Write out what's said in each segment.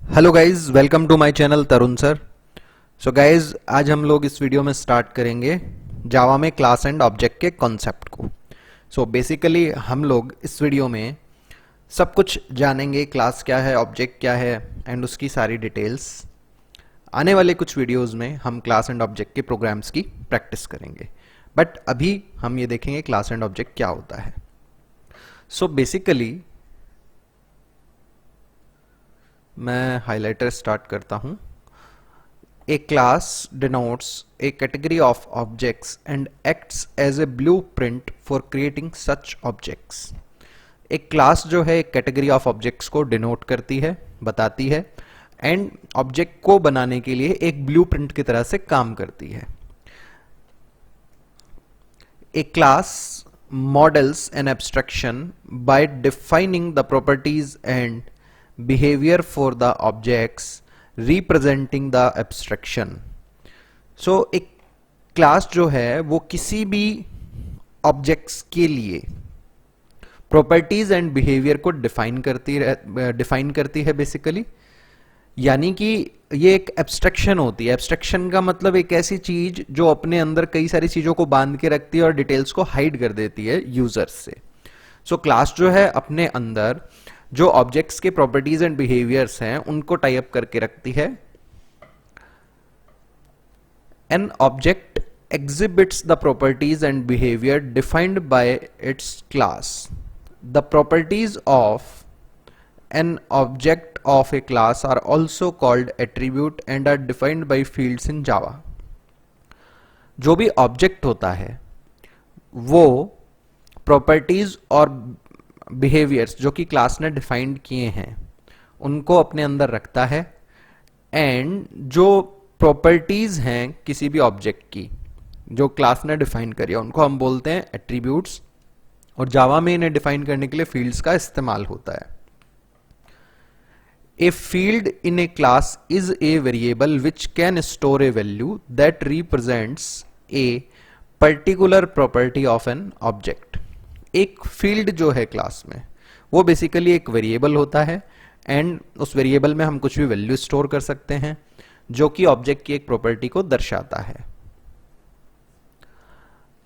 Hello guys, welcome to my channel Tarun sir. So guys, आज हम लोग इस वीडियो में स्टार्ट करेंगे जावा में क्लास एंड ऑब्जेक्ट के कॉन्सेप्ट को। सो बेसिकली हम लोग इस वीडियो में सब कुछ जानेंगे, क्लास क्या है, ऑब्जेक्ट क्या है एंड उसकी सारी डिटेल्स। आने वाले कुछ वीडियोस में हम क्लास एंड ऑब्जेक्ट के प्रोग्राम्स की प्रैक्टिस करेंगे, बट अभी हम ये देखेंगे क्लास एंड ऑब्जेक्ट क्या होता है। सो बेसिकली मैं हाइलाइटर स्टार्ट करता हूं। A class denotes a category of objects and acts as a blueprint for creating such objects. एक क्लास जो है एक कैटेगरी ऑफ ऑब्जेक्ट्स को डिनोट करती है, बताती है, एंड ऑब्जेक्ट को बनाने के लिए एक ब्लूप्रिंट की तरह से काम करती है। A class models an abstraction by defining the properties and behavior for the objects representing the abstraction. So एक क्लास जो है वो किसी भी ऑब्जेक्ट्स के लिए प्रॉपर्टीज एंड बिहेवियर को डिफाइन करती है बेसिकली। यानी कि ये एक एब्स्ट्रैक्शन होती है। एब्स्ट्रैक्शन का मतलब एक ऐसी चीज जो अपने अंदर कई सारी चीजों को बांध के रखती है और डिटेल्स को हाइड कर देती है यूजर्स से। सो क्लास जो है अपने अंदर जो ऑब्जेक्ट्स के प्रॉपर्टीज एंड बिहेवियर्स हैं उनको टाई अप करके रखती है। An object exhibits the properties and behavior defined by its class. The properties of an object of a class are also called attribute and are defined by fields in Java. जो भी object होता है वो properties और behaviours जो कि class ने defined किए हैं उनको अपने अंदर रखता है, एंड जो प्रॉपर्टीज हैं किसी भी ऑब्जेक्ट की जो क्लास ने डिफाइन करी है उनको हम बोलते हैं एट्रीब्यूट्स, और जावा में इन्हें डिफाइन करने के लिए फील्ड्स का इस्तेमाल होता है। A field in a class is a variable which can store A value that represents a particular property of an object. एक फील्ड जो है क्लास में वो बेसिकली एक वेरिएबल होता है, एंड उस वेरिएबल में हम कुछ भी वैल्यू स्टोर कर सकते हैं जो कि ऑब्जेक्ट की एक प्रॉपर्टी को दर्शाता है।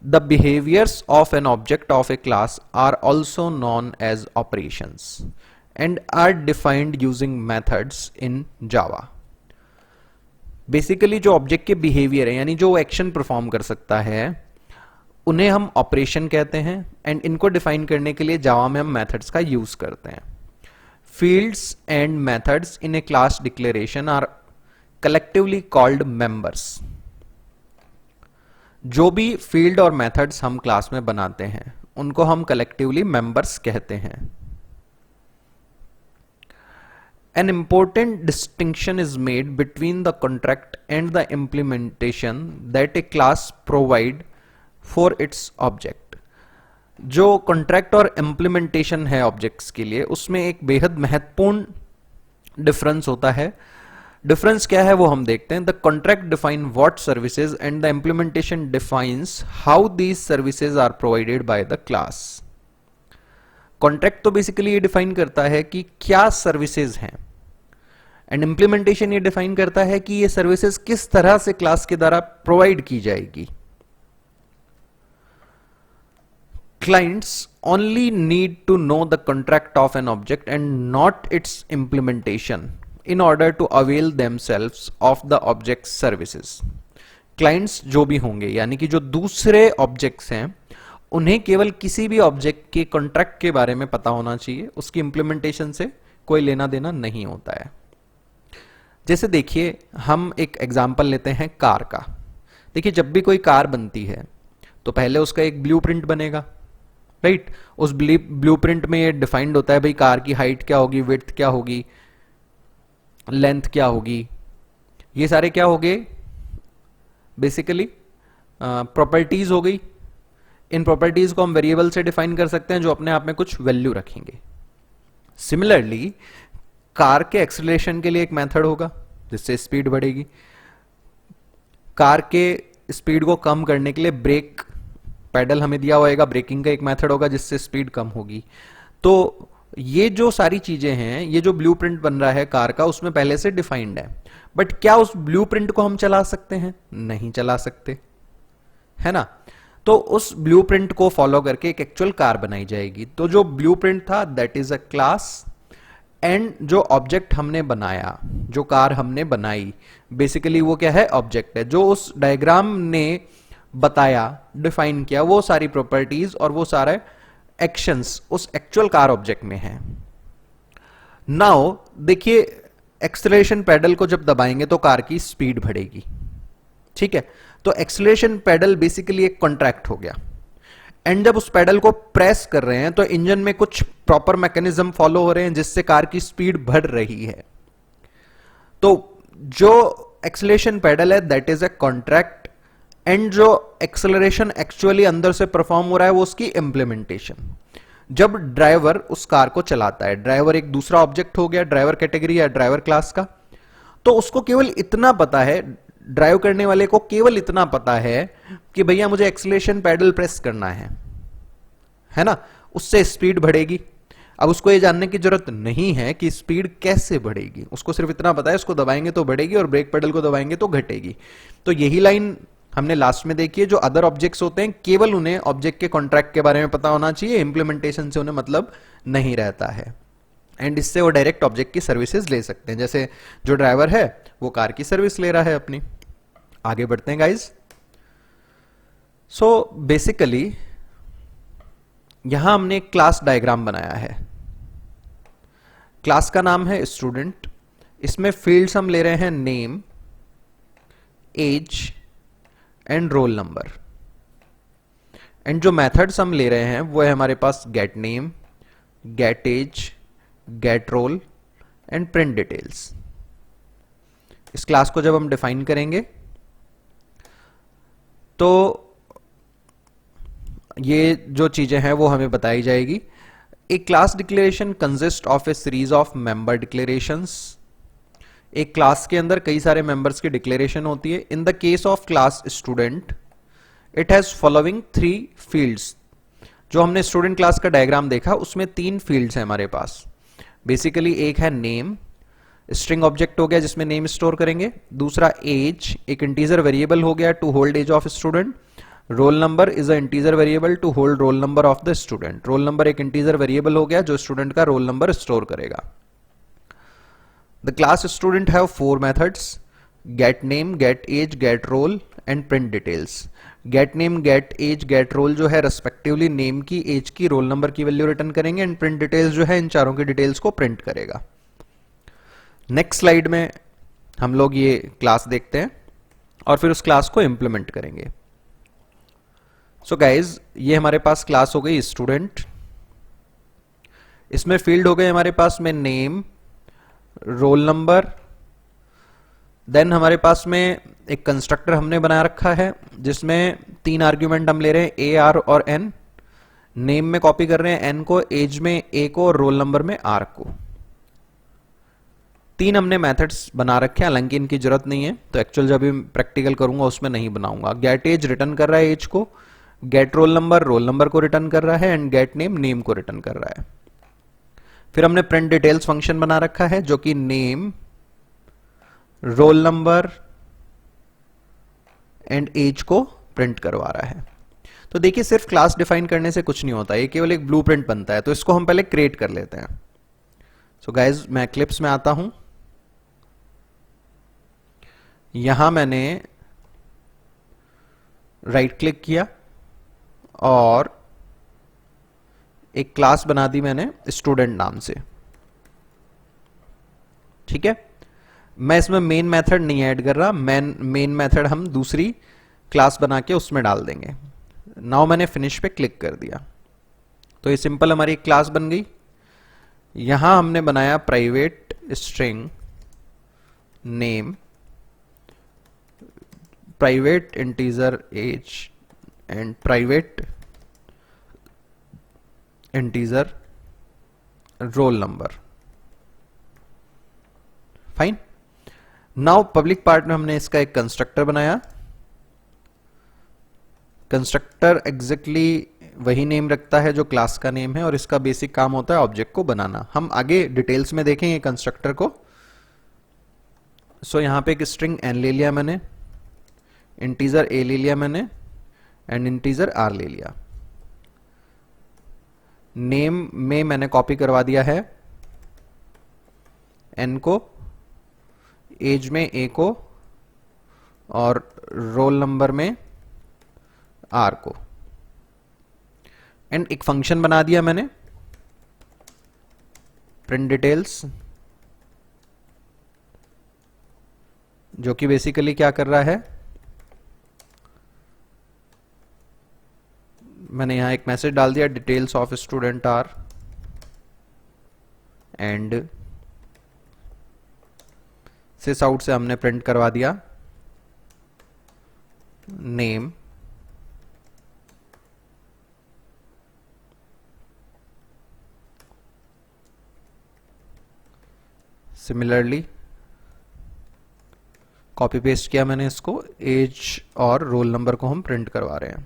The behaviors of an object of a class are also known as operations and are defined using methods in Java. Basically जो ऑब्जेक्ट के बिहेवियर है यानी जो एक्शन परफॉर्म कर सकता है उन्हें हम ऑपरेशन कहते हैं, एंड इनको डिफाइन करने के लिए जावा में हम मेथड्स का यूज करते हैं। Fields and methods in a class declaration are collectively called members. जो भी फील्ड और मेथड्स हम क्लास में बनाते हैं उनको हम कलेक्टिवली मेंबर्स कहते हैं। An important distinction is made between the contract and the implementation that a class provide for its object. जो कॉन्ट्रैक्ट और इम्प्लीमेंटेशन है ऑब्जेक्ट्स के लिए उसमें एक बेहद महत्वपूर्ण डिफरेंस होता है। डिफरेंस क्या है वो हम देखते हैं। The contract define what services and the implementation defines how these services are provided by the class. Contract तो बेसिकली ये डिफाइन करता है कि क्या सर्विसेज हैं, एंड इम्प्लीमेंटेशन ये डिफाइन करता है कि ये सर्विसेज किस तरह से क्लास के द्वारा प्रोवाइड की जाएगी। Clients only need to know the contract of an object and not its implementation in order to avail themselves of the object's services. Clients जो भी होंगे यानी कि जो दूसरे ऑब्जेक्ट्स हैं उन्हें केवल किसी भी ऑब्जेक्ट के कॉन्ट्रैक्ट के बारे में पता होना चाहिए, उसकी इंप्लीमेंटेशन से कोई लेना देना नहीं होता है। जैसे देखिए हम एक एग्जांपल लेते हैं कार का। देखिए जब भी कोई कार बनती है तो पहले उसका एक ब्लूप्रिंट बनेगा, राइट। उस ब्लूप्रिंट में ये डिफाइंड होता है भाई कार की हाइट क्या होगी, विड्थ क्या होगी, लेंथ क्या होगी, ये सारे क्या हो गए बेसिकली प्रॉपर्टीज हो गई। इन प्रॉपर्टीज को हम वेरिएबल से डिफाइन कर सकते हैं जो अपने आप में कुछ वैल्यू रखेंगे। सिमिलरली कार के एक्सेलरेशन के लिए एक मेथड होगा जिससे स्पीड बढ़ेगी। कार के स्पीड को कम करने के लिए ब्रेक पैडल हमें दिया होगा, ब्रेकिंग का एक मेथड होगा जिससे स्पीड कम होगी। तो ये जो सारी चीजें हैं, ये जो ब्लूप्रिंट बन रहा है कार का, उसमें पहले से डिफाइंड है। बट क्या उस ब्लूप्रिंट को हम चला सकते हैं? नहीं चला सकते, है ना। तो उस ब्लूप्रिंट को फॉलो करके एक एक्चुअल कार बनाई जाएगी। तो जो ब्लूप्रिंट था that is a class, and जो ऑब्जेक्ट हमने बनाया, जो कार हमने बनाई, बेसिकली वो क्या है? ऑब्जेक्ट है। जो उस डायग्राम ने बताया, डिफाइन किया, वो सारी प्रॉपर्टीज और वो सारे एक्शंस उस एक्चुअल कार ऑब्जेक्ट में है। नाउ देखिए, एक्सेलरेशन पेडल को जब दबाएंगे तो कार की स्पीड बढ़ेगी, ठीक है। तो एक्सेलरेशन पेडल बेसिकली एक कॉन्ट्रैक्ट हो गया, एंड जब उस पेडल को प्रेस कर रहे हैं तो इंजन में कुछ प्रॉपर मैकेनिज्म फॉलो हो रहे हैं जिससे कार की स्पीड बढ़ रही है। तो जो एक्सेलरेशन पेडल है that is a contract, and जो एक्सेलरेशन एक्चुअली अंदर से परफॉर्म हो रहा है वो उसकी इंप्लीमेंटेशन। जब ड्राइवर उस कार को चलाता है, ड्राइवर एक दूसरा ऑब्जेक्ट हो गया ड्राइवर कैटेगरी या ड्राइवर क्लास का, तो उसको केवल इतना पता है, ड्राइव करने वाले को केवल इतना पता है कि भैया मुझे एक्सेलरेशन पेडल प्रेस करना है ना, उससे स्पीड बढ़ेगी। अब उसको ये जानने की जरूरत नहीं है कि स्पीड कैसे बढ़ेगी, उसको सिर्फ इतना पता है उसको दबाएंगे तो बढ़ेगी और ब्रेक पेडल को दबाएंगे तो घटेगी। तो यही लाइन हमने लास्ट में देखी है। जो अदर ऑब्जेक्ट्स होते हैं केवल उन्हें ऑब्जेक्ट के कॉन्ट्रैक्ट के बारे में पता होना चाहिए, इंप्लीमेंटेशन से उन्हें मतलब नहीं रहता है, एंड इससे वो डायरेक्ट ऑब्जेक्ट की सर्विसेज ले सकते हैं। जैसे जो ड्राइवर है वो कार की सर्विस ले रहा है अपनी। आगे बढ़ते हैं गाइज। सो बेसिकली यहां हमने एक क्लास डायग्राम बनाया है। क्लास का नाम है स्टूडेंट। इसमें फील्ड्स हम ले रहे हैं name, age and roll number, and जो मेथड्स हम ले रहे हैं वो है हमारे पास get name, get as, gate roll and print details. इस क्लास को जब हम डिफाइन करेंगे तो ये जो चीजें हैं वो हमें बताई जाएगी। एक class declaration consist of A series of member declarations. एक क्लास के अंदर कई सारे मेंबर्स की डिक्लेरेशन होती है। In the case of class student it has following 3 fields. जो हमने स्टूडेंट क्लास का डायग्राम देखा उसमें 3 फील्ड्स हैं हमारे पास। बेसिकली एक है नेम, स्ट्रिंग ऑब्जेक्ट हो गया जिसमें नेम स्टोर करेंगे। दूसरा एज, एक इंटीजर वेरिएबल हो गया to hold age of student. Roll number is a integer variable to hold roll number of the student. Roll number एक इंटीजर वेरिएबल हो गया जो स्टूडेंट का रोल नंबर स्टोर करेगा। The class student have 4 methods: get name, get as, gate roll and print details. गेट name, get as, gate रोल जो है रेस्पेक्टिवली नेम की, एज की, रोल नंबर की वैल्यू रिटर्न करेंगे, एंड प्रिंट डिटेल्स जो है इन चारों की डिटेल्स को प्रिंट करेगा। नेक्स्ट स्लाइड में हम लोग ये क्लास देखते हैं और फिर उस क्लास को इंप्लीमेंट करेंगे। सो गाइज, ये हमारे पास क्लास हो गई स्टूडेंट। इसमें फील्ड हो गए हमारे पास में नेम, रोल नंबर। देन हमारे पास में एक कंस्ट्रक्टर हमने बना रखा है जिसमें 3 आर्ग्यूमेंट हम ले रहे हैं, ए, आर और एन। नेम में कॉपी कर रहे हैं एन को, एज में ए को और रोल नंबर में आर को। 3 हमने मेथड्स बना रखे हैं, हालांकि इनकी जरूरत नहीं है, तो एक्चुअल जब भी प्रैक्टिकल करूंगा उसमें नहीं बनाऊंगा। गेट एज रिटर्न कर रहा है एज को, गेट रोल नंबर को रिटर्न कर रहा है, एंड गेट नेम को रिटर्न कर रहा है। फिर हमने प्रिंट डिटेल्स फंक्शन बना रखा है जो कि name, roll number and age को प्रिंट करवा रहा है। तो देखिए, सिर्फ क्लास डिफाइन करने से कुछ नहीं होता, ये केवल एक ब्लूप्रिंट बनता है। तो इसको हम पहले क्रिएट कर लेते हैं। सो गाइज, मैं एक्लिप्स में आता हूं। यहां मैंने राइट क्लिक किया और एक क्लास बना दी मैंने स्टूडेंट नाम से, ठीक है। मैं इसमें मेन मेथड नहीं ऐड कर रहा, मेन मेथड हम दूसरी क्लास बना के उसमें डाल देंगे। नाउ मैंने फिनिश पे क्लिक कर दिया तो ये सिंपल हमारी एक क्लास बन गई। यहां हमने बनाया private string name, private integer age and private integer roll number. Fine. Now public part में हमने इसका एक कंस्ट्रक्टर बनाया। कंस्ट्रक्टर एग्जैक्टली वही नेम रखता है जो क्लास का नेम है, और इसका बेसिक काम होता है ऑब्जेक्ट को बनाना। हम आगे डिटेल्स में देखेंगे कंस्ट्रक्टर को। सो यहां पे एक स्ट्रिंग n ले लिया मैंने, इंटीजर a ले लिया मैंने, एंड इंटीजर r ले लिया। नेम में मैंने कॉपी करवा दिया है n को, एज में a को, और रोल नंबर में r को, एंड एक फंक्शन बना दिया मैंने प्रिंट डिटेल्स, जो कि बेसिकली क्या कर रहा है, मैंने यहां एक मैसेज डाल दिया details of student are, and sys out से हमने प्रिंट करवा दिया नेम, सिमिलरली कॉपी पेस्ट किया मैंने इसको, एज और रोल नंबर को हम प्रिंट करवा रहे हैं।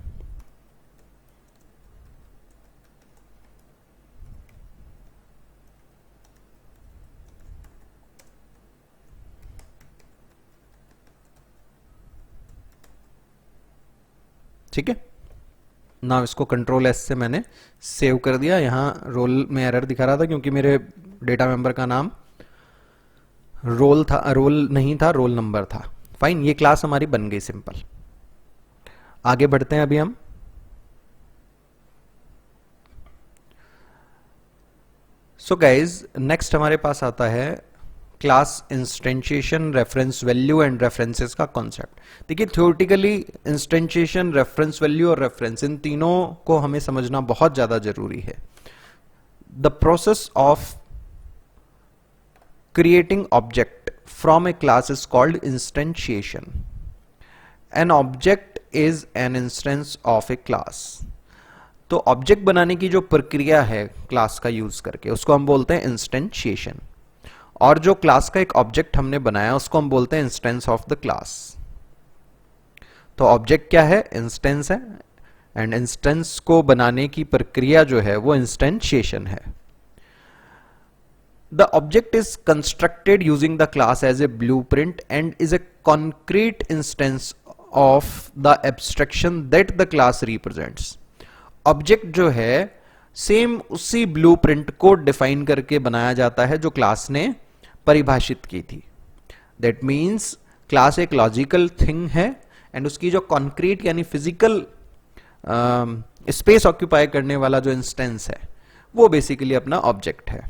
ठीक है, नाउ इसको कंट्रोल एस से मैंने सेव कर दिया। यहां रोल में एरर दिखा रहा था क्योंकि मेरे डेटा मेंबर का नाम रोल था, रोल नहीं था, रोल नंबर था। फाइन, ये क्लास हमारी बन गई सिंपल। आगे बढ़ते हैं अभी हम। सो गाइज, नेक्स्ट हमारे पास आता है class instantiation, reference value and references का कॉन्सेप्ट। देखिए, थ्योरेटिकली इंस्टेंशिएशन, रेफरेंस वैल्यू और रेफरेंस, इन तीनों को हमें समझना बहुत ज्यादा जरूरी है। The process of creating object from a class is called instantiation. An object is an instance of a class. तो ऑब्जेक्ट बनाने की जो प्रक्रिया है क्लास का यूज करके, उसको हम बोलते हैं इंस्टेंशिएशन। और जो क्लास का एक ऑब्जेक्ट हमने बनाया उसको हम बोलते हैं इंस्टेंस ऑफ द क्लास। तो ऑब्जेक्ट क्या है? इंस्टेंस है, एंड इंस्टेंस को बनाने की प्रक्रिया जो है वो इंस्टेंशिएशन है। The object is constructed using the class as a blueprint and is a concrete instance of the abstraction that the class represents. Object जो है सेम उसी ब्लूप्रिंट को डिफाइन करके बनाया जाता है जो क्लास ने परिभाषित की थी। That means क्लास एक लॉजिकल थिंग है एंड उसकी जो कॉन्क्रीट यानी फिजिकल स्पेस ऑक्यूपाई करने वाला जो इंस्टेंस है वो बेसिकली अपना ऑब्जेक्ट है।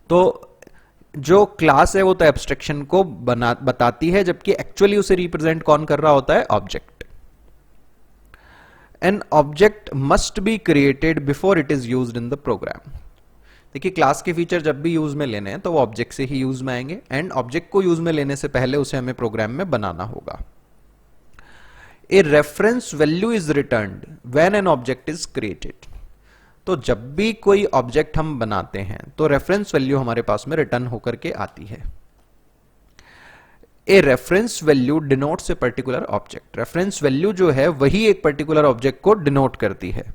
तो जो क्लास है वो तो एब्स्ट्रैक्शन को बताती है, जबकि एक्चुअली उसे रिप्रेजेंट कौन कर रहा होता है? Object. An object must be created before it is used in the program. देखिए, क्लास के फीचर जब भी यूज में लेने हैं तो वो ऑब्जेक्ट से ही यूज में आएंगे, एंड ऑब्जेक्ट को यूज में लेने से पहले उसे हमें प्रोग्राम में बनाना होगा। A reference value is returned when an object is created. तो जब भी कोई ऑब्जेक्ट हम बनाते हैं तो रेफरेंस वैल्यू हमारे पास में रिटर्न होकर के आती है। A reference value denotes a particular object. Reference value जो है वही एक पर्टिकुलर ऑब्जेक्ट को डिनोट करती है।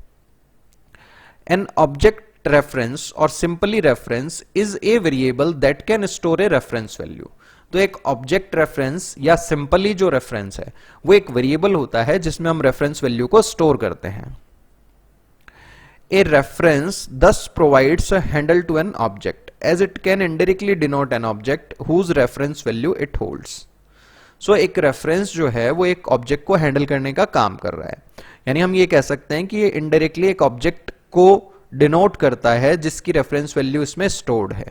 एन ऑब्जेक्ट रेफरेंस और simply reference is a variable that can store a reference value. तो एक ऑब्जेक्ट रेफरेंस या सिंपली जो रेफरेंस है वो एक वेरिएबल होता है जिसमें हम रेफरेंस वैल्यू को स्टोर करते हैं। A reference thus provides a handle to an object as it can indirectly denote an object whose reference value it holds. So एक reference जो है वो एक object को handle करने का काम कर रहा है, यानी हम ये कह सकते हैं कि ये indirectly एक object को denote करता है जिसकी reference value इसमें stored है।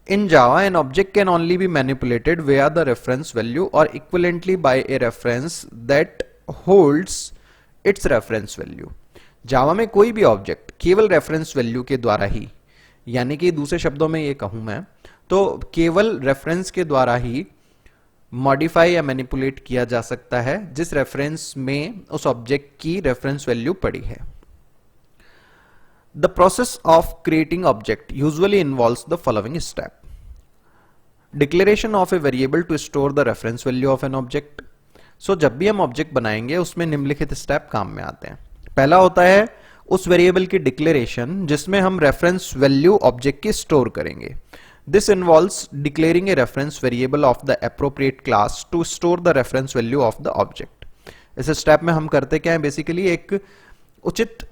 In Java, an object can only be manipulated via the reference value or equivalently by a reference that holds its reference value. जावा में कोई भी ऑब्जेक्ट केवल रेफरेंस वैल्यू के द्वारा ही, यानी कि दूसरे शब्दों में ये कहूं मैं तो केवल रेफरेंस के द्वारा ही मॉडिफाई या मैनिपुलेट किया जा सकता है जिस रेफरेंस में उस ऑब्जेक्ट की रेफरेंस वैल्यू पड़ी है। The process of creating object usually involves the following step: declaration of a variable to store the reference value of an object, so जब भी हम ऑब्जेक्ट बनाएंगे उसमें निम्नलिखित स्टेप काम में आते हैं। पहला होता है उस वेरिएबल की डिक्लेरेशन जिसमें हम रेफरेंस वैल्यू ऑब्जेक्ट की स्टोर करेंगे। This involves declaring a reference variable of the appropriate class to store the reference value of the object. इस स्टेप में हम करते क्या है, बेसिकली एक उचित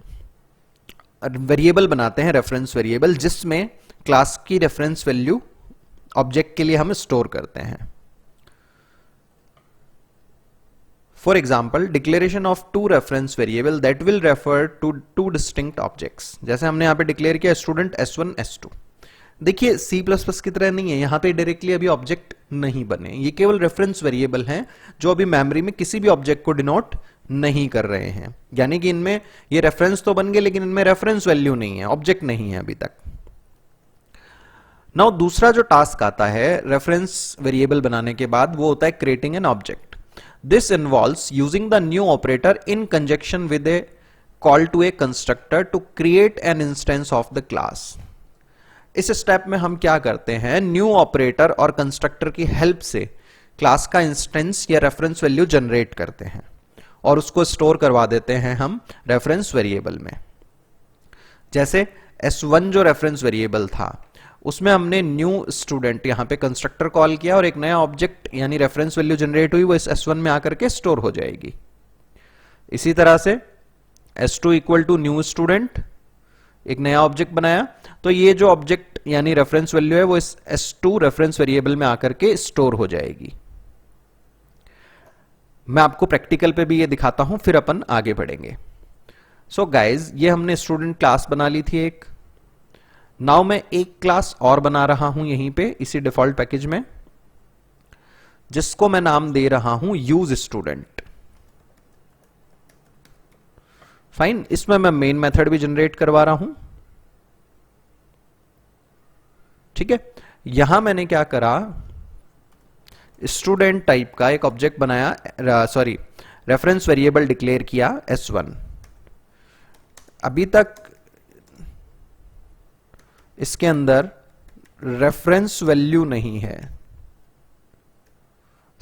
वेरिएबल बनाते हैं, रेफरेंस वेरिएबल, जिसमें क्लास की रेफरेंस वैल्यू ऑब्जेक्ट के लिए हम स्टोर करते हैं। For example, declaration of two reference variable that will refer to two distinct objects। जैसे हमने यहाँ पे डिक्लेयर किया स्टूडेंट S1 S2। देखिए C++ की तरह नहीं है, यहाँ पे डायरेक्टली अभी ऑब्जेक्ट नहीं बने, ये केवल रेफरेंस वेरिएबल हैं जो अभी मेमोरी में किसी भी ऑब्जेक्ट को डिनोट नहीं कर रहे हैं। यानी कि इनमें ये रेफरेंस तो बन गए लेकिन इनमें रेफरेंस वैल्यू नहीं है, ऑब्जेक्ट नहीं है अभी तक। नाउ दूसरा जो टास्क आता है रेफरेंस वेरिएबल बनाने के बाद वो होता है creating an object. This involves using the new operator in conjunction with a call to a constructor to create an instance of the class। इस स्टेप में हम क्या करते हैं, न्यू ऑपरेटर और कंस्ट्रक्टर की हेल्प से क्लास का इंस्टेंस या रेफरेंस वैल्यू जनरेट करते हैं और उसको स्टोर करवा देते हैं हम रेफरेंस वेरिएबल में। जैसे S1 जो रेफरेंस वेरिएबल था उसमें हमने न्यू स्टूडेंट यहां पे कंस्ट्रक्टर कॉल किया और एक नया ऑब्जेक्ट यानी रेफरेंस वैल्यू जनरेट हुई, वो इस S1 में आकर के स्टोर हो जाएगी। इसी तरह से S2 equal to new student, एक नया ऑब्जेक्ट बनाया, तो ये जो ऑब्जेक्ट यानी रेफरेंस वैल्यू है वो इस S2 रेफरेंस वेरिएबल में आकर के स्टोर हो जाएगी। मैं आपको प्रैक्टिकल पे भी ये दिखाता हूं, फिर अपन आगे बढ़ेंगे। सो गाइज, ये हमने स्टूडेंट क्लास बना ली थी एक। नाउ मैं एक क्लास और बना रहा हूं यहीं पे इसी डिफॉल्ट पैकेज में, जिसको मैं नाम दे रहा हूं यूज स्टूडेंट। फाइन, इसमें मैं मेन मेथड भी जनरेट करवा रहा हूं। ठीक है, यहां मैंने क्या करा, स्टूडेंट टाइप का एक ऑब्जेक्ट बनाया, रेफरेंस वेरिएबल डिक्लेयर किया S1। अभी तक इसके अंदर रेफरेंस वैल्यू नहीं है।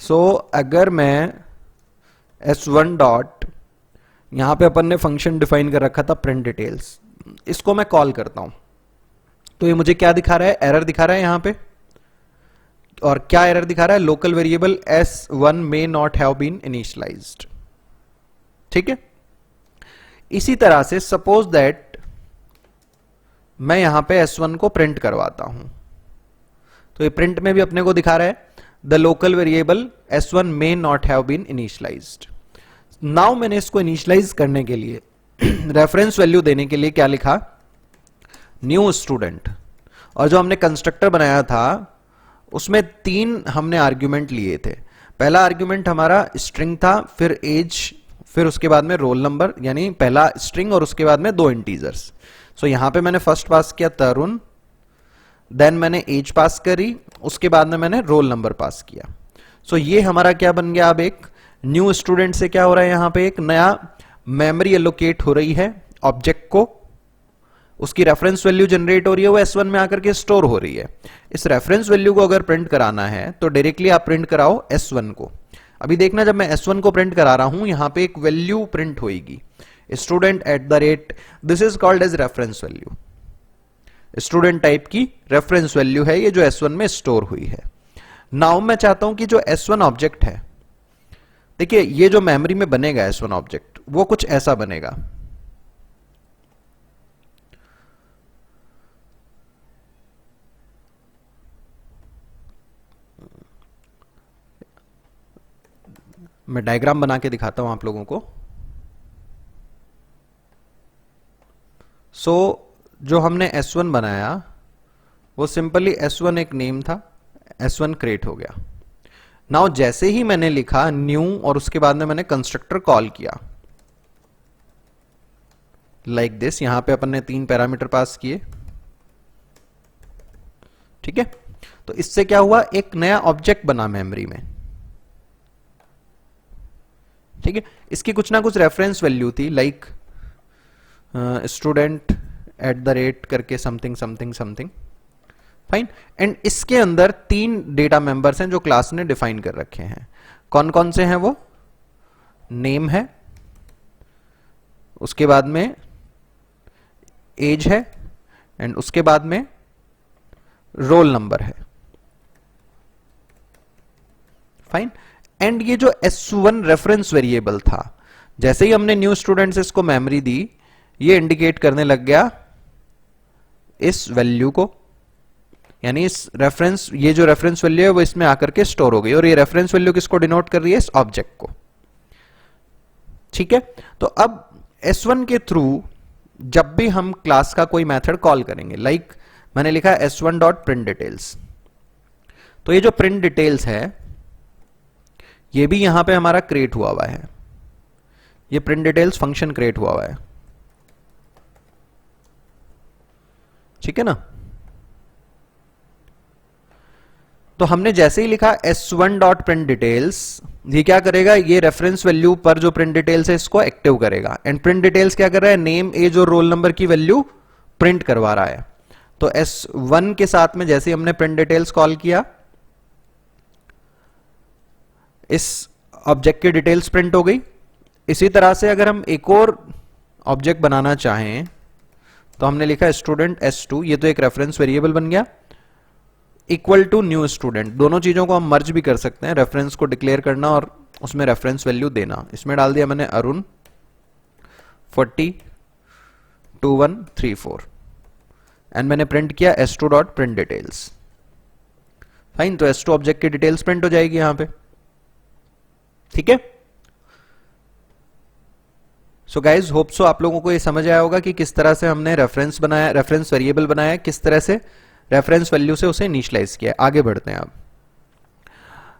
सो अगर मैं S1 डॉट, यहां पे अपन ने फंक्शन डिफाइन कर रखा था प्रिंट डिटेल्स, इसको मैं कॉल करता हूं तो ये मुझे क्या दिखा रहा है, एरर दिखा रहा है यहां पे। और क्या एरर दिखा रहा है, local variable S1 may not have been initialised. ठीक है, इसी तरह से सपोज दैट मैं यहां पे S1 को प्रिंट करवाता हूं तो ये प्रिंट में भी अपने को दिखा रहा है the local variable S1 may not have been initialised. Now मैंने इसको इनिशियलाइज करने के लिए रेफरेंस वैल्यू देने के लिए क्या लिखा, न्यू स्टूडेंट। और जो हमने कंस्ट्रक्टर बनाया था उसमें 3 हमने आर्ग्यूमेंट लिए थे। पहला आर्ग्यूमेंट हमारा स्ट्रिंग था, फिर एज, फिर उसके बाद में रोल नंबर, यानी पहला स्ट्रिंग और उसके बाद में 2 इंटीजर्स। सो यहां पे मैंने फर्स्ट पास किया तरुण, देन मैंने एज पास करी, उसके बाद में मैंने रोल नंबर पास किया। सो ये हमारा क्या बन गया, अब एक न्यू स्टूडेंट से क्या हो रहा है, यहां पे एक नया मेमोरी एलोकेट हो रही है ऑब्जेक्ट को, उसकी रेफरेंस वैल्यू जनरेट हो रही है, वो S1 में आकर के स्टोर हो रही है। इस रेफरेंस वैल्यू को अगर प्रिंट कराना है तो डायरेक्टली आप प्रिंट कराओ S1 को। अभी देखना, जब मैं S1 को प्रिंट करा रहा हूं यहां पे एक वैल्यू प्रिंट होगी, student at the rate, this is called as reference value. Student type की रेफरेंस वैल्यू है ये जो S1 में स्टोर हुई है। नाउ मैं चाहता हूं कि जो S1 ऑब्जेक्ट है, देखिए ये जो मेमोरी में बनेगा S1 ऑब्जेक्ट, वो कुछ ऐसा बनेगा। मैं डायग्राम बना के दिखाता हूं आप लोगों को। सो जो हमने S1 बनाया वो सिंपली S1 एक नेम था, S1 क्रिएट हो गया। नाउ जैसे ही मैंने लिखा न्यू और उसके बाद में मैंने कंस्ट्रक्टर कॉल किया लाइक दिस, यहां पे अपन ने 3 पैरामीटर पास किए। ठीक है, तो इससे क्या हुआ, एक नया ऑब्जेक्ट बना मेमोरी में। ठीक है, इसकी कुछ ना कुछ रेफरेंस वैल्यू थी, like student at the rate करके something something something. Fine, and इसके अंदर 3 डेटा मेंबर्स हैं जो क्लास ने डिफाइन कर रखे हैं। कौन कौन से हैं वो, नेम है, उसके बाद में एज है, एंड उसके बाद में रोल नंबर है। फाइन। एंड ये जो S1 रेफरेंस वेरिएबल था, जैसे ही हमने न्यू स्टूडेंट्स इसको मेमोरी दी, ये इंडिकेट करने लग गया इस वैल्यू को, यानी इस रेफरेंस, ये जो रेफरेंस वैल्यू है वो इसमें आकर के स्टोर हो गई, और ये रेफरेंस वैल्यू किसको डिनोट कर रही है? इस ऑब्जेक्ट को। ठीक है, तो अब S1 के थ्रू जब भी हम क्लास का कोई मेथड कॉल करेंगे, लाइक मैंने लिखा है S1 डॉट प्रिंट डिटेल्स, तो ये जो प्रिंट डिटेल्स है ये भी यहां पे हमारा क्रिएट हुआ है, ये प्रिंट डिटेल्स फंक्शन क्रिएट हुआ है। ठीक है ना? तो हमने जैसे ही लिखा S1 डॉट प्रिंट डिटेल्स, ये क्या करेगा? ये रेफरेंस वैल्यू पर जो प्रिंट डिटेल्स है इसको एक्टिव करेगा। एंड प्रिंट डिटेल्स क्या कर रहा है? नेम, एज और रोल नंबर की वैल्यू प्रिंट करवा रहा है। तो S1 के साथ में जैसे हमने प्रिंट डिटेल्स कॉल किया, इस ऑब्जेक्ट की डिटेल्स प्रिंट हो गई। इसी तरह से अगर हम एक और ऑब्जेक्ट बनाना चाहें तो हमने लिखा स्टूडेंट S2, ये तो एक रेफरेंस वेरिएबल बन गया, इक्वल टू न्यू स्टूडेंट। दोनों चीजों को हम मर्ज भी कर सकते हैं, रेफरेंस को डिक्लेयर करना और उसमें रेफरेंस वैल्यू देना। इसमें डाल दिया मैंने अरुण 402134 एंड मैंने प्रिंट किया S2 dot print details. Fine, तो S2 ऑब्जेक्ट की डिटेल्स प्रिंट हो जाएगी यहां पे। ठीक है, सो गाइज होप सो आप लोगों को ये समझ आया होगा कि किस तरह से हमने रेफरेंस बनाया, रेफरेंस वेरिएबल बनाया, किस तरह से रेफरेंस वैल्यू से उसे इनिशियलाइज किया। आगे बढ़ते हैं अब।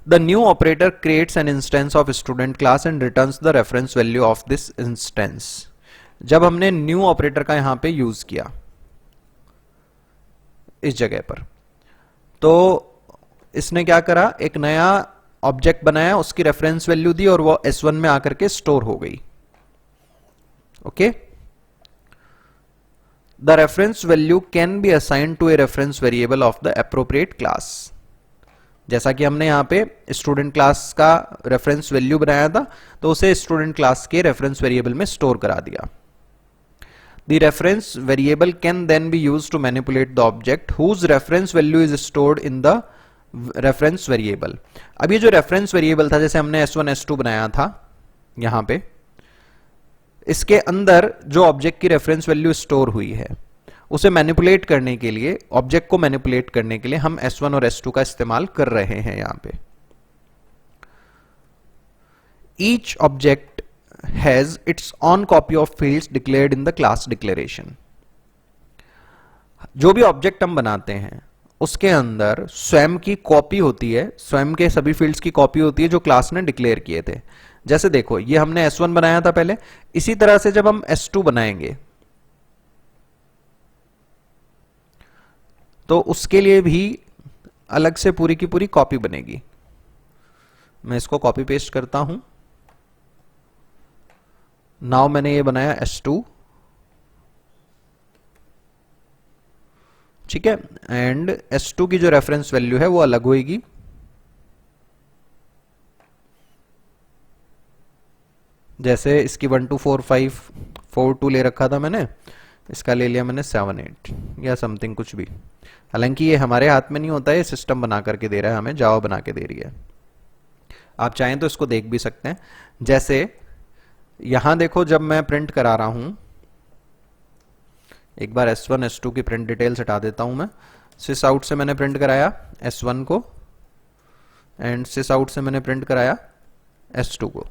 The new operator creates an instance of student class and returns the reference value of this instance. जब हमने न्यू ऑपरेटर का यहां पे यूज किया इस जगह पर, तो इसने क्या करा? एक नया ऑब्जेक्ट बनाया, उसकी रेफरेंस वैल्यू दी और वो S1 में आकर के स्टोर हो गई। Okay, the reference value can be assign to a reference variable of the appropriate class. जैसा कि हमने यहां पे स्टूडेंट क्लास का रेफरेंस वैल्यू बनाया था, तो उसे स्टूडेंट क्लास के रेफरेंस वेरिएबल में स्टोर करा दिया। The reference variable can then be used to manipulate the object whose reference value is stored in the reference variable. अब ये जो रेफरेंस वेरिएबल था, जैसे हमने S1 S2 बनाया था यहां पे, इसके अंदर जो ऑब्जेक्ट की रेफरेंस वैल्यू स्टोर हुई है, उसे मैनिपुलेट करने के लिए, ऑब्जेक्ट को मैनिपुलेट करने के लिए हम S1 और S2 का इस्तेमाल कर रहे हैं यहां पे। Each object has its on copy of fields declared in the class declaration. जो भी ऑब्जेक्ट हम बनाते हैं उसके अंदर स्वयं की कॉपी होती है, स्वयं के सभी फील्ड्स की कॉपी होती है जो क्लास ने डिक्लेयर किए थे। जैसे देखो, ये हमने S1 बनाया था पहले, इसी तरह से जब हम S2 बनाएंगे तो उसके लिए भी अलग से पूरी की पूरी कॉपी बनेगी। मैं इसको कॉपी पेस्ट करता हूं। नाउ मैंने ये बनाया S2, ठीक है, एंड S2 की जो रेफरेंस वैल्यू है वो अलग होगी। जैसे इसकी 124542 ले रखा था मैंने, इसका ले लिया मैंने 78 या समथिंग कुछ भी। हालांकि ये हमारे हाथ में नहीं होता है, सिस्टम बना करके दे रहा है हमें, जावा बना के दे रही है। आप चाहें तो इसको देख भी सकते हैं। जैसे यहां देखो, जब मैं प्रिंट करा रहा हूं, एक बार S1 S2 की प्रिंट डिटेल्स हटा देता हूं मैं। सिस आउट से मैंने प्रिंट कराया S1 को एंड सिस आउट से मैंने प्रिंट कराया S2 को,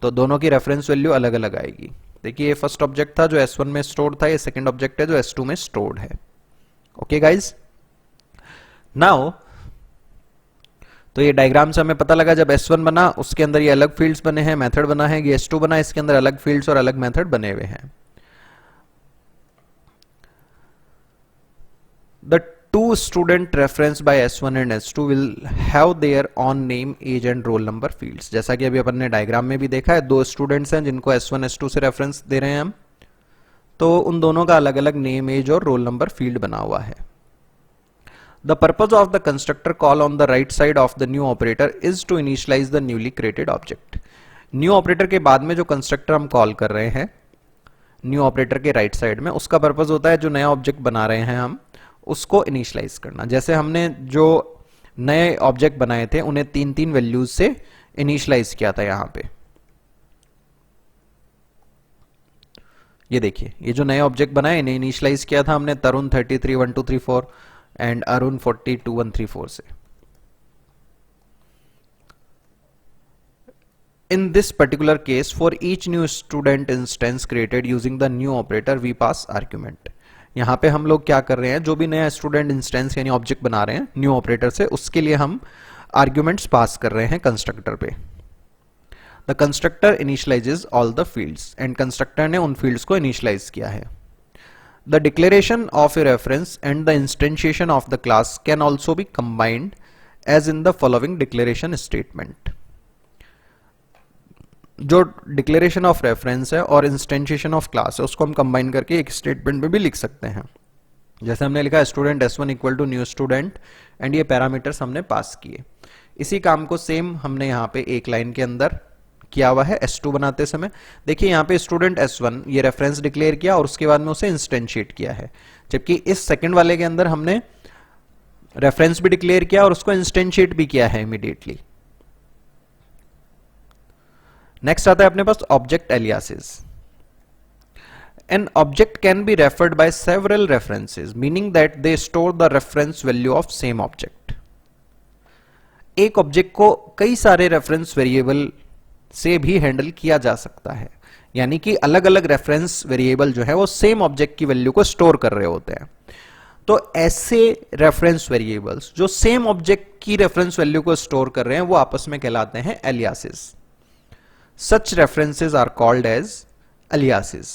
तो दोनों की रेफरेंस वैल्यू अलग अलग आएगी। देखिए, ये फर्स्ट ऑब्जेक्ट था जो S1 में स्टोर्ड था, ये सेकंड ऑब्जेक्ट है जो S2 में स्टोर्ड है। ओके गाइज, नाउ तो ये डायग्राम से हमें पता लगा, जब S1 बना उसके अंदर ये अलग फील्ड्स बने हैं, मेथड बना है। ये S2 बना, इसके अंदर अलग फील्ड्स और अलग मेथड बने हुए हैं। The two student reference by S1 and S2 will have their own name, age and roll number fields। जैसा कि अभी अपन ने डायग्राम में भी देखा है, दो स्टूडेंट्स हैं जिनको S1 S2 से रेफरेंस दे रहे हैं हम, तो उन दोनों का अलग अलग नेम, एज और रोल नंबर फील्ड बना हुआ है। The purpose of the constructor call on the right side of the new operator is to initialize the newly created object। New operator के बाद में जो कंस्ट्रक्टर हम कॉल कर रहे हैं न्यू ऑपरेटर के राइट साइड में, उसका पर्पस होता है जो नया ऑब्जेक्ट बना रहे हैं हम उसको इनिशियलाइज करना। जैसे हमने जो नए ऑब्जेक्ट बनाए थे उन्हें 3 वैल्यूज से इनिशियलाइज किया था। यहां पे ये देखिए, ये जो नए ऑब्जेक्ट बनाए इन्हें इनिशियलाइज किया था हमने तरुण 33 1 2 3 4 एंड अरुण 40 2 1 3 4 से। In this particular case, for each new student instance created using the new operator, we pass argument. यहाँ पे हम लोग क्या कर रहे हैं, जो भी नया स्टूडेंट इंस्टेंस यानी ऑब्जेक्ट बना रहे हैं न्यू ऑपरेटर से, उसके लिए हम आर्ग्यूमेंट्स पास कर रहे हैं कंस्ट्रक्टर पे। The constructor initialises all the fields, and constructor ने उन फील्ड्स को इनिशियलाइज किया है। The declaration of a reference and the instantiation of the class can also be combined as in the following declaration statement. जो declaration of reference है और इंस्टेंशिएशन of class है उसको हम कंबाइन करके एक स्टेटमेंट में भी लिख सकते हैं। जैसे हमने लिखा student S1 equal to new student, and ये पैरामीटर्स हमने पास किए। इसी काम को सेम हमने यहाँ पे एक लाइन के अंदर किया हुआ है S2 बनाते समय। देखिए यहाँ पे स्टूडेंट S1 ये रेफरेंस डिक्लेयर किया और उसके बाद में उसे इंस्टेंशिएट किया है, जबकि इस सेकंड वाले के अंदर हमने रेफरेंस भी डिक्लेयर किया और उसको इंस्टेंशिएट भी किया है इमीडिएटली। नेक्स्ट आता है अपने पास object aliases. An object can be referred by several references, meaning that they store the reference value of same object. एक ऑब्जेक्ट को कई सारे रेफरेंस वेरिएबल से भी हैंडल किया जा सकता है, यानी कि अलग अलग रेफरेंस वेरिएबल जो है वो सेम ऑब्जेक्ट की वैल्यू को स्टोर कर रहे होते हैं। तो ऐसे रेफरेंस वेरिएबल्स जो सेम ऑब्जेक्ट की रेफरेंस वैल्यू को स्टोर कर रहे हैं वो आपस में कहलाते हैं aliases. Such references are called as aliases.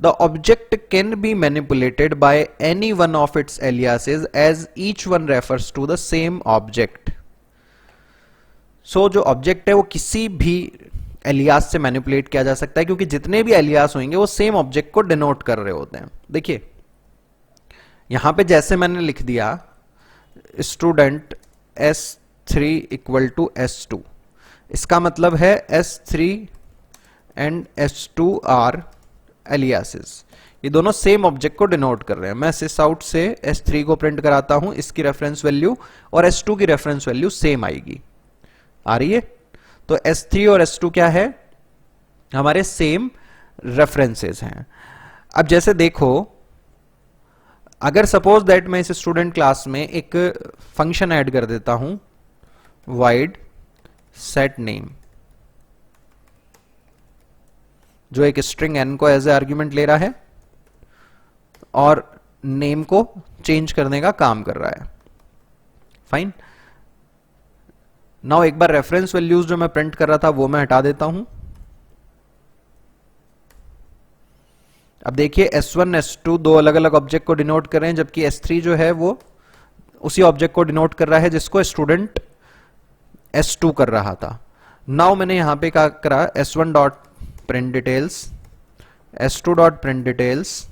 The object can be manipulated by any one of its aliases as each one refers to the same object. So जो object है वो किसी भी alias से manipulate किया जा सकता है, क्योंकि जितने भी alias होंगे वो same object को denote कर रहे होते हैं। देखिए यहां पे जैसे मैंने लिख दिया student S3 equal to S2, इसका मतलब है S3 and S2 are aliases. ये दोनों सेम ऑब्जेक्ट को डिनोट कर रहे हैं। मैं सिस आउट से S3 को प्रिंट कराता हूं, इसकी रेफरेंस वैल्यू और S2 की रेफरेंस वैल्यू सेम आएगी। आ रही है? तो S3 और S2 क्या है, हमारे सेम रेफरेंसेस हैं। अब जैसे देखो, अगर सपोज दैट मैं इस स्टूडेंट क्लास में एक फंक्शन ऐड कर देता हूं void set name, जो एक स्ट्रिंग n को एज ए आर्ग्यूमेंट ले रहा है और नेम को चेंज करने का काम कर रहा है। फाइन। नाउ एक बार रेफरेंस वैल्यूज जो मैं प्रिंट कर रहा था वो मैं हटा देता हूं। अब देखिए S1 S2 दो अलग अलग ऑब्जेक्ट को डिनोट कर रहे हैं, जबकि S3 जो है वो उसी ऑब्जेक्ट को डिनोट कर रहा है जिसको स्टूडेंट S2 कर रहा था। नाउ मैंने यहां पे क्या करा, S1 dot print details, S2 dot print details,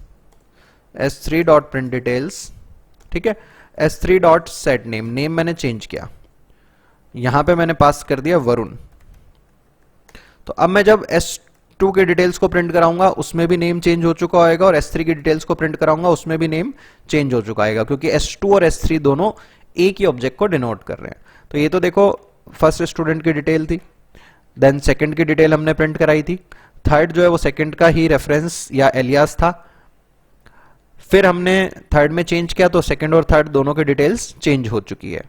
S3 dot print details, ठीक है, S3 dot set name, name मैंने चेंज किया, यहां पे मैंने पास कर दिया वरुण। तो अब मैं जब S2 के डिटेल्स को प्रिंट कराऊंगा उसमें भी नेम चेंज हो चुका होगा, और S3 की डिटेल्स को प्रिंट कराऊंगा उसमें भी नेम चेंज हो चुका होगा, क्योंकि S2 और S3 दोनों एक ही ऑब्जेक्ट को डिनोट कर रहे हैं। तो ये तो देखो फर्स्ट स्टूडेंट की डिटेल थी, देन सेकंड की डिटेल हमने प्रिंट कराई थी, थर्ड जो है वो सेकंड का ही रेफरेंस या एलियास था, फिर हमने थर्ड में चेंज किया तो सेकंड और थर्ड दोनों की डिटेल्स चेंज हो चुकी है,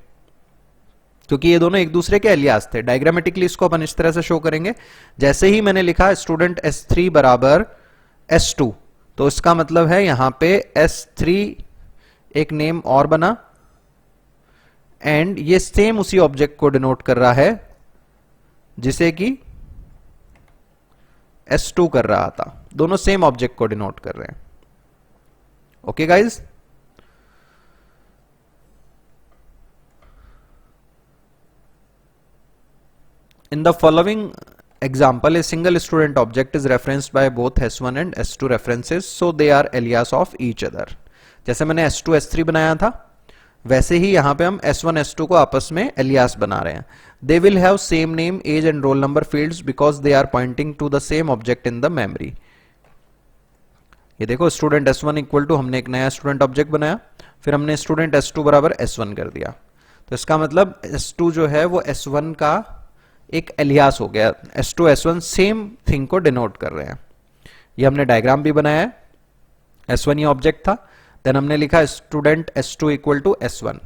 क्योंकि ये दोनों एक दूसरे के एलियास थे। डायग्रामेटिकली इसको अपन इस तरह से शो करेंगे, जैसे ही मैंने लिखा स्टूडेंट S3 बराबर S2, तो इसका मतलब है यहां पे S3 एक नेम और बना, एंड ये सेम उसी ऑब्जेक्ट को डिनोट कर रहा है जिसे कि S2 कर रहा था। दोनों सेम ऑब्जेक्ट को डिनोट कर रहे हैं। Okay guys, in the following example a single student object is referenced by both S1 and S2 references, so they are alias of each other। जैसे मैंने S2 S3 बनाया था, वैसे ही यहां पे हम S1 S2 को आपस में एलियास बना रहे हैं. They will have same name, age and roll number fields because they are pointing to the same object in the memory. ये देखो स्टूडेंट S1 इक्वल टू, हमने एक नया स्टूडेंट ऑब्जेक्ट बनाया, फिर हमने स्टूडेंट S2 बराबर S1 कर दिया. तो इसका मतलब S2 जो है वो S1 का एक एलियास हो गया. S2 S1 सेम थिंग को डिनोट कर रहे हैं. ये हमने डायग्राम भी बनाया है. S1 ये ऑब्जेक्ट था, देन हमने लिखा student S2 equal to S1.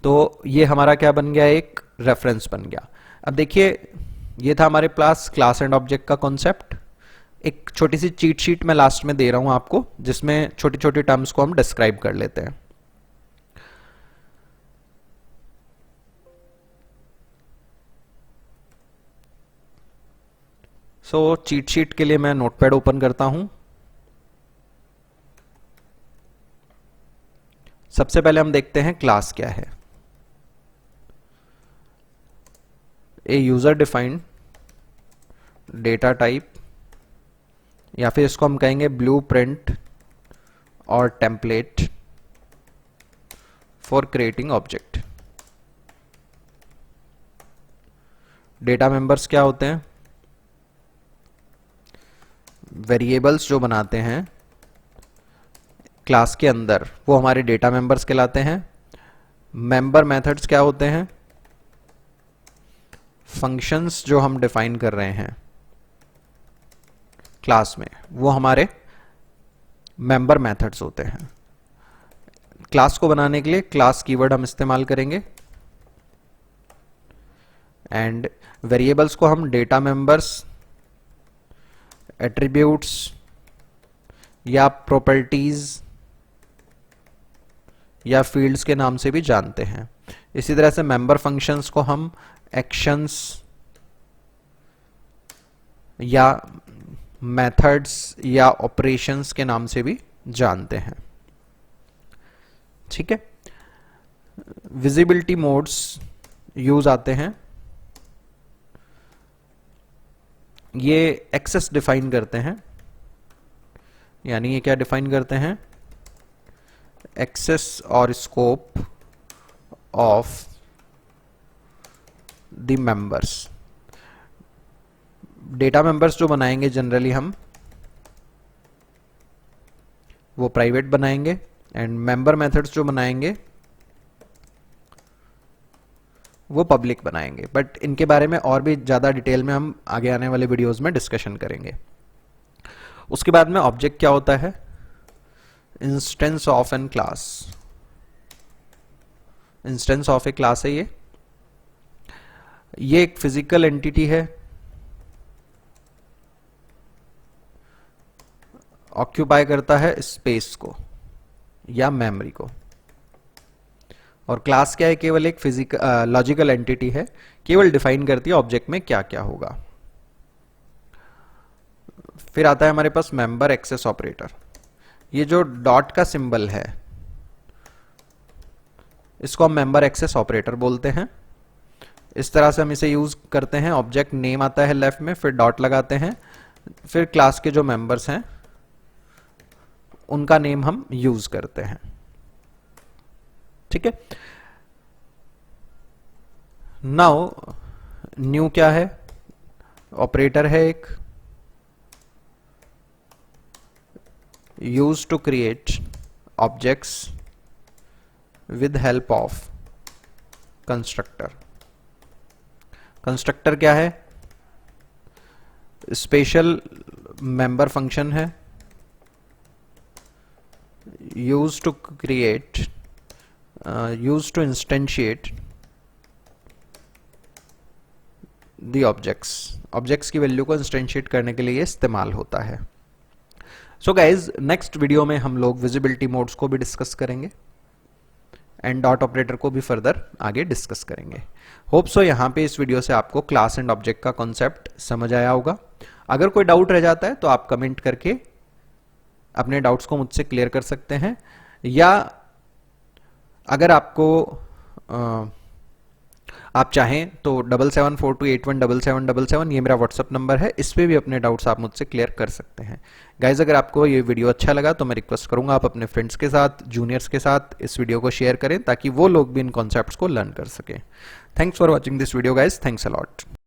तो ये हमारा क्या बन गया, एक रेफरेंस बन गया. अब देखिए ये था हमारे पास क्लास एंड ऑब्जेक्ट का कॉन्सेप्ट. एक छोटी सी चीट शीट मैं लास्ट में दे रहा हूं आपको, जिसमें छोटी छोटी टर्म्स को हम डिस्क्राइब कर लेते हैं. सो चीट शीट के लिए मैं नोटपैड ओपन करता हूं. सबसे पहले हम देखते हैं क्लास क्या है. A user defined data type, या फिर इसको हम कहेंगे ब्लूप्रिंट और template for creating object. Data members क्या होते हैं, वेरिएबल्स जो बनाते हैं क्लास के अंदर, वो हमारे डेटा मेंबर्स कहलाते हैं. मेंबर मेथड्स क्या होते हैं, फंक्शंस जो हम डिफाइन कर रहे हैं क्लास में, वो हमारे मेंबर मेथड्स होते हैं. क्लास को बनाने के लिए क्लास कीवर्ड हम इस्तेमाल करेंगे, एंड वेरिएबल्स को हम डेटा मेंबर्स, एट्रीब्यूट्स या प्रॉपर्टीज या फील्ड्स के नाम से भी जानते हैं. इसी तरह से मेंबर फंक्शंस को हम एक्शंस या मेथड्स या ऑपरेशंस के नाम से भी जानते हैं. ठीक है. विजिबिलिटी मोड्स यूज आते हैं. ये एक्सेस डिफाइन करते हैं, यानी ये क्या डिफाइन करते हैं, एक्सेस और scope of the members. Data members जो बनाएंगे जनरली हम वो प्राइवेट बनाएंगे, एंड मेंबर मेथड्स जो बनाएंगे वो पब्लिक बनाएंगे. बट इनके बारे में और भी ज्यादा डिटेल में हम आगे आने वाले वीडियोस में डिस्कशन करेंगे. उसके बाद में ऑब्जेक्ट क्या होता है, instance of an class. Instance of a class है ये एक फिजिकल एंटिटी है, ऑक्यूपाई करता है स्पेस को या मेमोरी को. और क्लास क्या है, केवल एक फिजिकल लॉजिकल एंटिटी है, केवल डिफाइन करती है ऑब्जेक्ट में क्या क्या होगा. फिर आता है हमारे पास मेंबर एक्सेस ऑपरेटर. ये जो डॉट का सिंबल है इसको हम मेंबर एक्सेस ऑपरेटर बोलते हैं. इस तरह से हम इसे यूज करते हैं. ऑब्जेक्ट नेम आता है लेफ्ट में, फिर डॉट लगाते हैं, फिर क्लास के जो मेंबर्स हैं उनका नेम हम यूज करते हैं. ठीक है. नाउ न्यू क्या है, ऑपरेटर है एक, use to create objects with help of constructor. Constructor क्या है, स्पेशल मेंबर फंक्शन है, use to create, use to instantiate the objects. Objects की वैल्यू को इंस्टेंशिएट करने के लिए ये इस्तेमाल होता है. सो गाइज नेक्स्ट वीडियो में हम लोग विजिबिलिटी मोड्स को भी डिस्कस करेंगे एंड डॉट ऑपरेटर को भी फर्दर आगे डिस्कस करेंगे. होप सो यहाँ पे इस वीडियो से आपको क्लास एंड ऑब्जेक्ट का कॉन्सेप्ट समझ आया होगा. अगर कोई डाउट रह जाता है तो आप कमेंट करके अपने डाउट्स को मुझसे क्लियर कर सकते हैं, या अगर आपको आप चाहें तो 7742817777 ये मेरा व्हाट्सअप नंबर है, इस पे भी अपने डाउट्स आप मुझसे क्लियर कर सकते हैं। गाइज अगर आपको ये वीडियो अच्छा लगा तो मैं रिक्वेस्ट करूंगा आप अपने फ्रेंड्स के साथ, जूनियर्स के साथ इस वीडियो को शेयर करें ताकि वो लोग भी इन कॉन्सेप्ट्स को लर्न कर सकें। Thanks for watching this video guys, thanks a lot.